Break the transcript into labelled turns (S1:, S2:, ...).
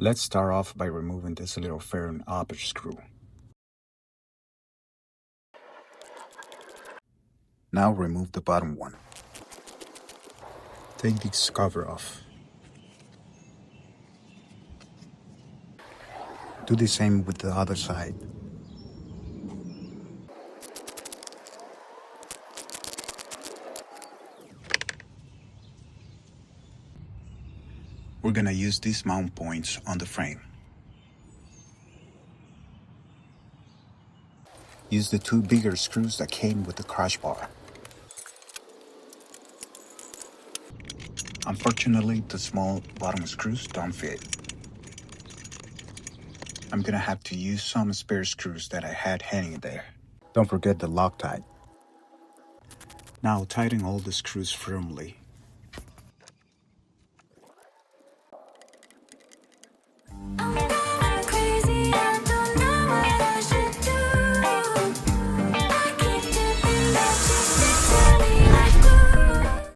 S1: Let's start off by removing this little ferrule upper screw. Now remove the bottom one. Take this cover off. Do the same with the other side. We're gonna use these mount points on the frame. Use the two bigger screws that came with the crash bar. Unfortunately, the small bottom screws don't fit. I'm gonna have to use some spare screws that I had hanging there. Don't forget the Loctite. Now tighten all the screws firmly